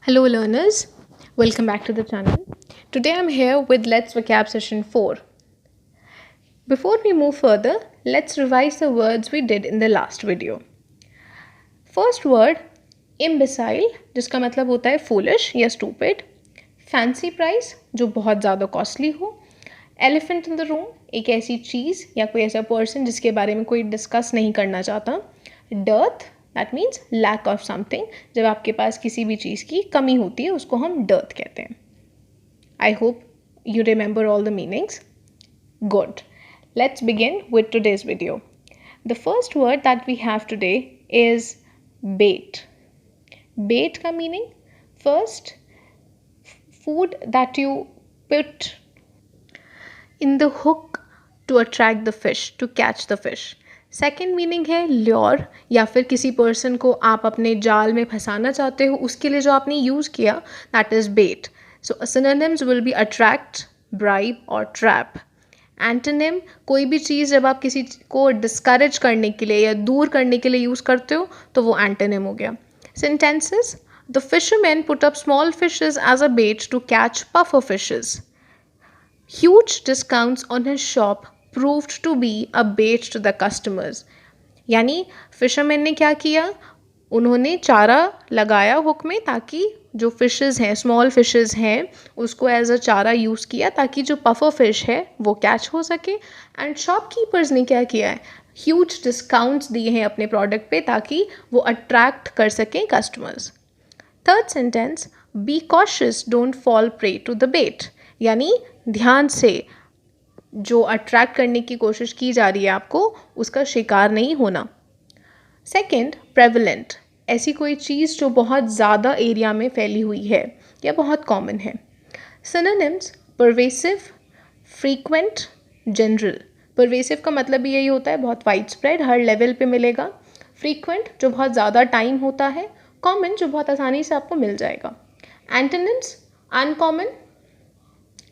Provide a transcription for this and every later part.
Hello, learners. Welcome back to the channel. Today I'm here with Let's Vocab Session 4. Before we move further, let's revise the words we did in the last video. First word, imbecile, जिसका मतलब होता है foolish या stupid. Fancy price, जो बहुत ज़्यादा costly हो. Elephant in the room, एक ऐसी चीज़ या कोई ऐसा person जिसके बारे में कोई discuss नहीं करना चाहता. Dearth, that means lack of something. जब आपके पास किसी भी चीज़ की कमी होती है उसको हम डर्थ कहते हैं. I hope you remember all the meanings. Good. Let's begin with today's video. The first word that we have today is bait. Bait का meaning, first, food that you put in the hook to attract the fish, to catch the fish. Second meaning है lure, या फिर किसी person को आप अपने जाल में फंसाना चाहते हो उसके लिए जो आपने यूज़ किया, that is bait. So synonyms will be attract, bribe और ट्रैप. एंटोनिम, कोई भी चीज़ जब आप किसी को डिस्करेज करने के लिए या दूर करने के लिए यूज़ करते हो तो वो एंटोनिम हो गया. Sentences, the fisherman put up small fishes as a bait to catch puffer fishes. Huge discounts on his shop proved to be a bait to the customers. यानी फिशरमैन ने क्या किया, उन्होंने चारा लगाया हुक में ताकि जो फिशेस हैं, स्मॉल फिशेस हैं, उसको एज अ चारा यूज़ किया ताकि जो पफर फिश है वो कैच हो सके. एंड शॉपकीपर्स ने क्या किया है, ह्यूज डिस्काउंट्स दिए हैं अपने प्रोडक्ट पे ताकि वो अट्रैक्ट कर सकें customers. Third sentence, be cautious, don't fall prey to the bait. यानी ध्यान से, जो अट्रैक्ट करने की कोशिश की जा रही है आपको, उसका शिकार नहीं होना. सेकंड, प्रेवलेंट, ऐसी कोई चीज़ जो बहुत ज़्यादा एरिया में फैली हुई है या बहुत कॉमन है. Synonyms, pervasive, frequent, general. Pervasive का मतलब भी यही होता है बहुत वाइड स्प्रेड, हर लेवल पे मिलेगा. फ्रीक्वेंट, जो बहुत ज़्यादा टाइम होता है. कॉमन, जो बहुत आसानी से आपको मिल जाएगा. एंटोनिम्स, अनकॉमन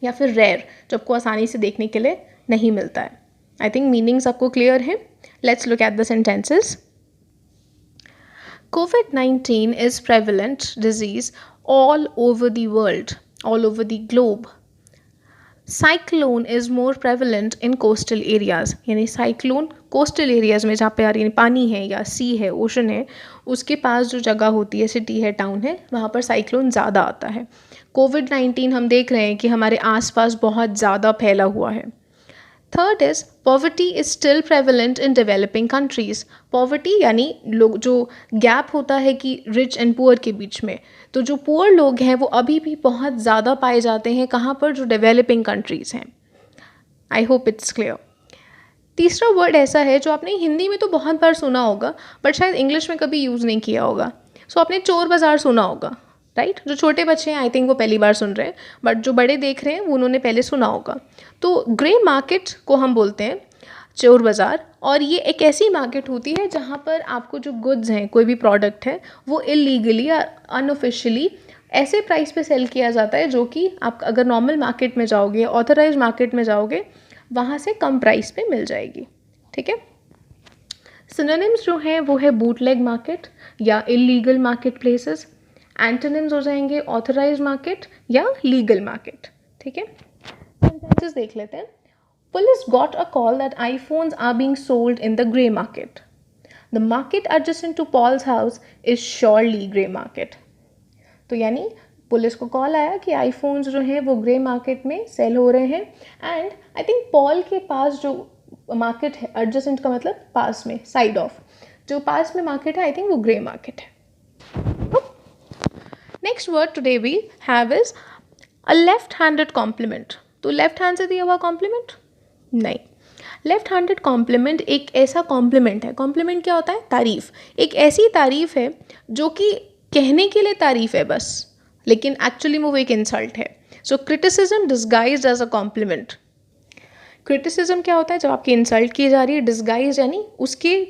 या फिर रेयर, जो आपको आसानी से देखने के लिए नहीं मिलता है. आई थिंक मीनिंग्स आपको क्लियर है. Let's look at the sentences. COVID-19 is prevalent disease all over the world, all over the globe. Cyclone is more prevalent in coastal areas. यानी साइक्लोन कोस्टल एरियाज में जहाँ पे यानी पानी है या सी है, ओशन है, उसके पास जो जगह होती है, सिटी है, टाउन है, वहाँ पर साइक्लोन ज़्यादा आता है. कोविड-19 हम देख रहे हैं कि हमारे आसपास बहुत ज़्यादा फैला हुआ है. Third is poverty is still prevalent in developing countries. Poverty यानी लोग, जो गैप होता है कि रिच एंड पुअर के बीच में, तो जो पुअर लोग हैं वो अभी भी बहुत ज़्यादा पाए जाते हैं. कहाँ पर? जो डेवलपिंग कंट्रीज़ हैं. I hope it's clear. तीसरा वर्ड ऐसा है जो आपने हिंदी में तो बहुत बार सुना होगा बट शायद इंग्लिश में कभी यूज़ नहीं किया होगा. सो आपने चोर बाज़ार सुना होगा, राइट? जो छोटे बच्चे हैं आई थिंक वो पहली बार सुन रहे हैं, बट जो बड़े देख रहे हैं वो उन्होंने पहले सुना होगा. तो ग्रे मार्केट को हम बोलते हैं चोर बाज़ार, और ये एक ऐसी मार्केट होती है जहाँ पर आपको जो गुड्स हैं, कोई भी प्रोडक्ट है, वो इलीगली या अनऑफिशियली ऐसे प्राइस पे सेल किया जाता है जो कि आप अगर नॉर्मल मार्केट में जाओगे, ऑथराइज मार्केट में जाओगे, वहाँ से कम प्राइस पे मिल जाएगी. ठीक है. सिनोनिम्स जो हैं वो है बूटलेग मार्केट या इलीगल मार्केट प्लेसेस. एंटोनिम्स हो जाएंगे ऑथराइज मार्केट या लीगल मार्केट. ठीक है. सेंटेंसेस देख लेते हैं. Police got a call that iPhones are being sold in the grey market. The market adjacent to Paul's house is surely grey market. तो यानी पुलिस को कॉल आया कि आईफोन्स जो हैं वो ग्रे मार्केट में सेल हो रहे हैं. एंड आई थिंक पॉल के पास जो मार्केट है, एडजेसेंट का मतलब पास में, साइड ऑफ, जो पास में मार्केट है, आई थिंक वो ग्रे मार्केट है. Next word today we have is a left handed compliment. तो लेफ्ट हैंड से दिया हुआ कॉम्प्लीमेंट नहीं. लेफ्ट हैंडेड कॉम्प्लीमेंट एक ऐसा कॉम्प्लीमेंट है. कॉम्प्लीमेंट क्या होता है? तारीफ. एक ऐसी तारीफ है जो कि कहने के लिए तारीफ है बस, लेकिन एक्चुअली में वो एक इंसल्ट है. So criticism disguised as a compliment. Criticism क्या होता है? जब आपकी इंसल्ट की जा रही है. डिस्गाइज यानी उसके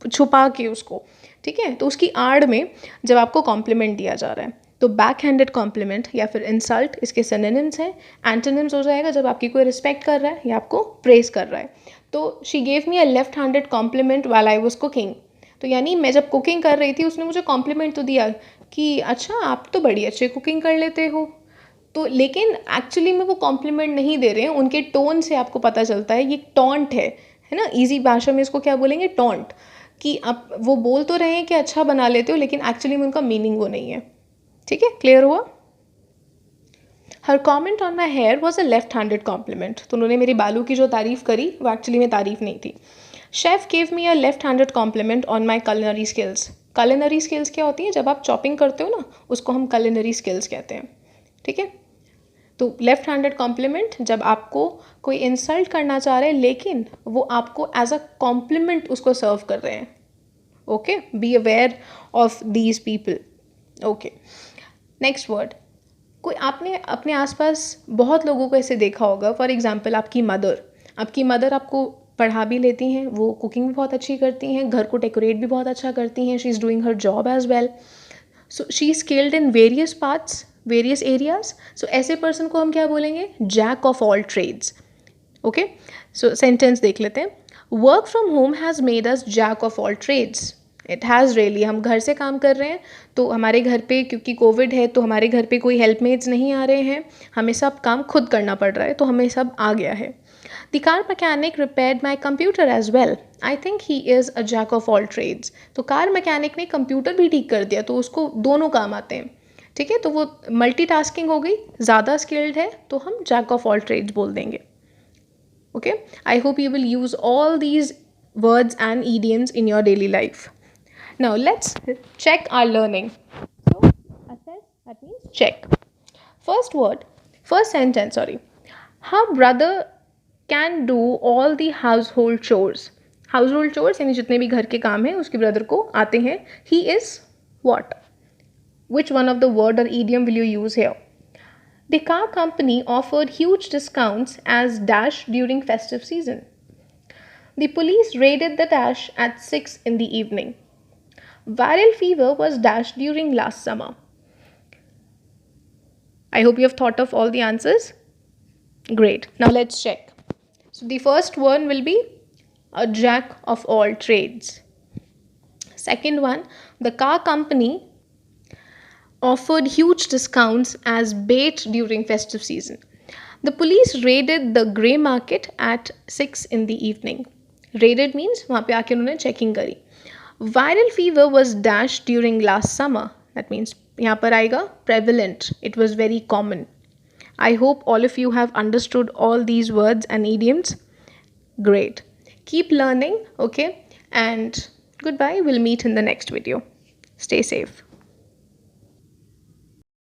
छुपा के उसको, ठीक है, तो उसकी आड़ में जब आपको कॉम्प्लीमेंट दिया जा रहा है. तो बैक हैंडेड कॉम्प्लीमेंट या फिर इंसल्ट, इसके सिनोनिम्स हैं. एंटोनिम्स हो जाएगा जब आपकी कोई रिस्पेक्ट कर रहा है या आपको प्रेज कर रहा है. तो she gave me a left handed compliment while I was cooking. तो यानी मैं जब कुकिंग कर रही थी उसने मुझे कॉम्प्लीमेंट तो दिया कि अच्छा आप तो बड़ी अच्छी कुकिंग कर लेते हो, तो लेकिन एक्चुअली में वो कॉम्प्लीमेंट नहीं दे रहे हैं, उनके टोन से आपको पता चलता है ये टॉन्ट है ना, इजी भाषा में इसको क्या बोलेंगे, टॉन्ट, कि आप वो बोल तो रहे हैं कि अच्छा बना लेते हो लेकिन एक्चुअली में उनका मीनिंग वो नहीं है। ठीक है, क्लियर हुआ? Her comment on my hair was a left handed compliment, तो उन्होंने मेरी बालों की जो तारीफ़ करी वो एक्चुअली में तारीफ़ नहीं थी। Chef gave me a left handed compliment on my culinary skills. culinary skills क्या होती है, जब आप चॉपिंग करते हो ना उसको हम culinary स्किल्स कहते हैं। ठीक है, तो लेफ्ट हैंडेड कॉम्प्लीमेंट जब आपको कोई इंसल्ट करना चाह रहे हैं लेकिन वो आपको एज अ कॉम्प्लीमेंट उसको सर्व कर रहे हैं। Okay, be aware of these people. Okay, next word. कोई आपने अपने आसपास बहुत लोगों को ऐसे देखा होगा, फॉर एग्जांपल आपकी मदर आपको पढ़ा भी लेती हैं, वो कुकिंग भी बहुत अच्छी करती हैं, घर को डेकोरेट भी बहुत अच्छा करती हैं, she is doing her job as well, so she is skilled in various parts, various areas. So ऐसे पर्सन को हम क्या बोलेंगे, jack of all trades. Okay, so sentence देख लेते हैं। Work from home has made us jack of all trades. It has really, हम घर से काम कर रहे हैं तो हमारे घर पे क्योंकि कोविड है तो हमारे घर पे कोई हेल्पमेट्स नहीं आ रहे हैं, हमें सब काम खुद करना पड़ रहा है, तो हमें सब आ गया है। The car mechanic repaired my computer as well. I think he is a jack of all trades. तो कार मैकेनिक ने कंप्यूटर भी ठीक कर दिया, तो उसको दोनों काम आते हैं। ठीक है, तो वो मल्टीटास्किंग हो गई, ज़्यादा स्किल्ड है, तो हम जैक ऑफ ऑल ट्रेड्स बोल देंगे। Okay, I hope you will use all these words and idioms in your daily life. Now let's check our learning. So assess, that means check. First word, first sentence, sorry. Her brother can do all the household chores. Household chores यानी जितने भी घर के काम हैं उसके brother को आते हैं. He is what? Which one of the word or idiom will you use here? The car company offered huge discounts as dash during festive season. The police raided the dash at 6 in the evening. Viral fever was dash during last summer. I hope you have thought of all the answers. Great. Now let's check. So the first one will be a jack of all trades. Second one, the car company offered huge discounts as bait during festive season. The police raided the grey market at 6 in the evening. Raided means वहाँ पे आके उन्होंने checking करी. Viral fever was dash during last summer. That means यहाँ पर आएगा prevalent. It was very common. I hope all of you have understood all these words and idioms. Great. Keep learning, okay? And goodbye. We'll meet in the next video. Stay safe.